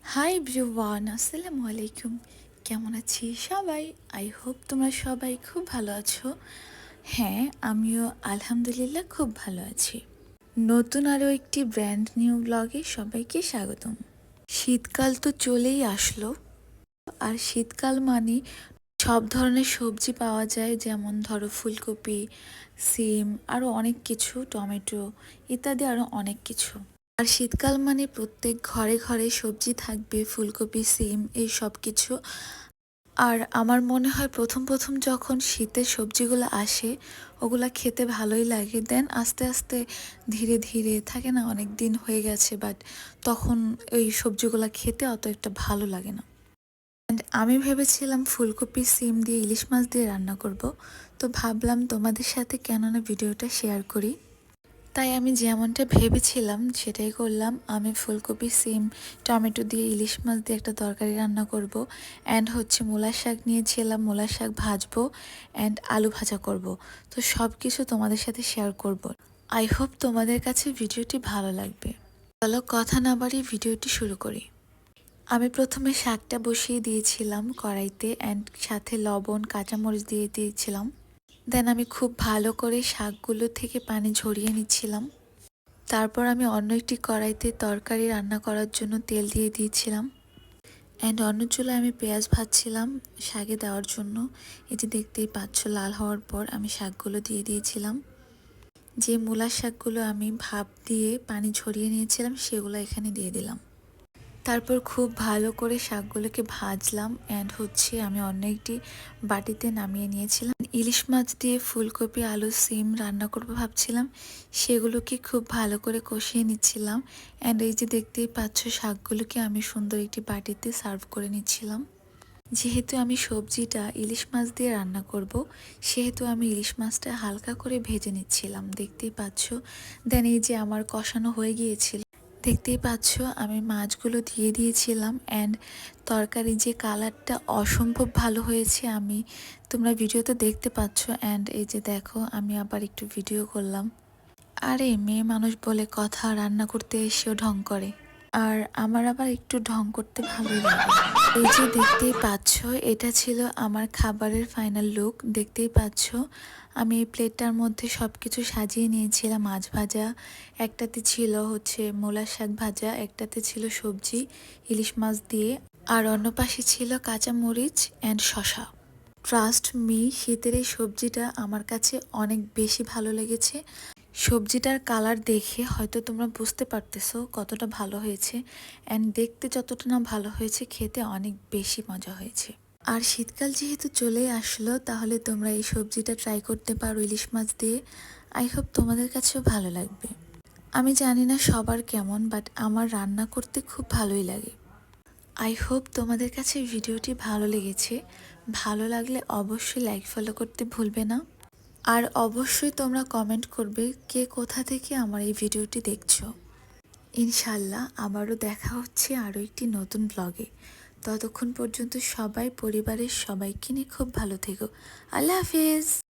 Hi everyone, আসসালামু আলাইকুম। কেমন আছি সবাই? আই হোপ তোমরা সবাই খুব ভালো আছো। হ্যাঁ, আমিও আলহামদুলিল্লাহ খুব ভালো আছি। নতুন আরও একটি ব্র্যান্ড নিউ ব্লগে সবাইকে স্বাগতম। শীতকাল তো চলেই আসলো, আর শীতকাল মানে সব ধরনের সবজি পাওয়া যায়, যেমন ধরো ফুলকপি, সিম, আরও অনেক কিছু, টমেটো ইত্যাদি আরও অনেক কিছু। আর শীতকাল মানে প্রত্যেক ঘরে ঘরে সবজি থাকবে, ফুলকপি, সিম, এই সব কিছু। আর আমার মনে হয় প্রথম প্রথম যখন শীতের সবজিগুলো আসে, ওগুলা খেতে ভালোই লাগে। দেন আস্তে আস্তে ধীরে ধীরে থাকে না, অনেক দিন হয়ে গেছে, বাট তখন ওই সবজিগুলো খেতে অত একটা ভালো লাগে না। অ্যান্ড আমি ভেবেছিলাম ফুলকপি, সিম দিয়ে ইলিশ মাছ দিয়ে রান্না করব। তো ভাবলাম তোমাদের সাথে কেননা ভিডিওটা শেয়ার করি। তাই আমি যেমনটা ভেবেছিলাম সেটাই করলাম। আমি ফুলকপি, সিম, টমেটো দিয়ে ইলিশ মাছ দিয়ে একটা তরকারি রান্না করব। অ্যান্ড হচ্ছে মূলার শাক নিয়েছিলাম, মূলার শাক ভাজবো, অ্যান্ড আলু ভাজা করব। তো সব কিছু তোমাদের সাথে শেয়ার করব। আই হোপ তোমাদের কাছে ভিডিওটি ভালো লাগবে। চলো কথা না বাড়িয়ে ভিডিওটি শুরু করি। আমি প্রথমে শাকটা বসিয়ে দিয়েছিলাম কড়াইতে, অ্যান্ড সাথে লবণ, কাঁচামরিচ দিয়ে দিয়েছিলাম। দেন আমি খুব ভালো করে শাকগুলো থেকে পানি ঝরিয়ে নিচ্ছিলাম। তারপর আমি অন্য একটি কড়াইতে তরকারি রান্না করার জন্য তেল দিয়ে দিয়েছিলাম। অ্যান্ড অন্য চুলায় আমি পেঁয়াজ ভাজছিলাম শাকে দেওয়ার জন্য। এই যে দেখতেই পাচ্ছ, লাল হওয়ার পর আমি শাকগুলো দিয়ে দিয়েছিলাম। যে মূলার শাকগুলো আমি ভাপ দিয়ে পানি ঝরিয়ে নিয়েছিলাম সেগুলো এখানে দিয়ে দিলাম। তারপর খুব ভালো করে শাকগুলোকে ভাজলাম, অ্যান্ড হচ্ছে আমি অন্য একটি বাটিতে নামিয়ে নিয়েছিলাম। ইলিশ মাছ দিয়ে ফুলকপি, আলু, সিম রান্না করবো ভাবছিলাম, সেগুলোকে খুব ভালো করে কষিয়ে নিচ্ছিলাম। অ্যান্ড এই যে দেখতেই পাচ্ছ, শাকগুলোকে আমি সুন্দর একটি বাটিতে সার্ভ করে নিচ্ছিলাম। যেহেতু আমি সবজিটা ইলিশ মাছ দিয়ে রান্না করব, সেহেতু আমি ইলিশ মাছটা হালকা করে ভেজে নিচ্ছিলাম, দেখতেই পাচ্ছ। দেন এই যে আমার কষানো হয়ে গিয়েছিল, দেখতেই পাচ্ছ আমি মাছগুলো দিয়ে দিয়েছিলাম। অ্যান্ড তরকারি যে কালারটা অসম্ভব ভালো হয়েছে, তোমরা ভিডিওতে দেখতে পাচ্ছ। অ্যান্ড এই যে দেখো, আমি আবার একটু ভিডিও করলাম। আরে মেয়ে মানুষ বলে কথা, রান্না করতে এসেও ঢং করে। আর আমার আবার একটু ঢং করতে ভালোই লাগে। এই যে দেখতেই পাচ্ছ, এটা ছিল আমার খাবারের ফাইনাল লুক। দেখতেই পাচ্ছ আমি এই প্লেটটার মধ্যে সব কিছু সাজিয়ে নিয়েছিলাম। মাছ ভাজা একটাতে ছিল, হচ্ছে মূলার শাক ভাজা একটাতে ছিল, সবজি ইলিশ মাছ দিয়ে, আর অন্য পাশে ছিল কাঁচা মরিচ অ্যান্ড শসা। ট্রাস্ট মি, শীতের এই সবজিটা আমার কাছে অনেক বেশি ভালো লেগেছে। সবজিটার কালার দেখে হয়তো তোমরা বুঝতে পারতেছো কতটা ভালো হয়েছে। অ্যান্ড দেখতে যতটা না ভালো হয়েছে, খেতে অনেক বেশি মজা হয়েছে। আর শীতকাল যেহেতু চলে আসলো, তাহলে তোমরা এই সবজিটা ট্রাই করতে পারো ইলিশ মাছ দিয়ে। আই হোপ তোমাদের কাছেও ভালো লাগবে। আমি জানি না সবার কেমন, বাট আমার রান্না করতে খুব ভালোই লাগে। আই হোপ তোমাদের কাছে ভিডিওটি ভালো লেগেছে। ভালো লাগলে অবশ্যই লাইক, ফলো করতে ভুলবে না। আর অবশ্যই তোমরা কমেন্ট করবে কে কোথা থেকে আমার এই ভিডিওটি দেখছো। ইনশাল্লাহ আবারও দেখা হচ্ছে আরও একটি নতুন ব্লগে। ততক্ষণ পর্যন্ত সবাই পরিবারের সবাইকে নিয়ে খুব ভালো থেকো। আল্লাহ হাফিজ।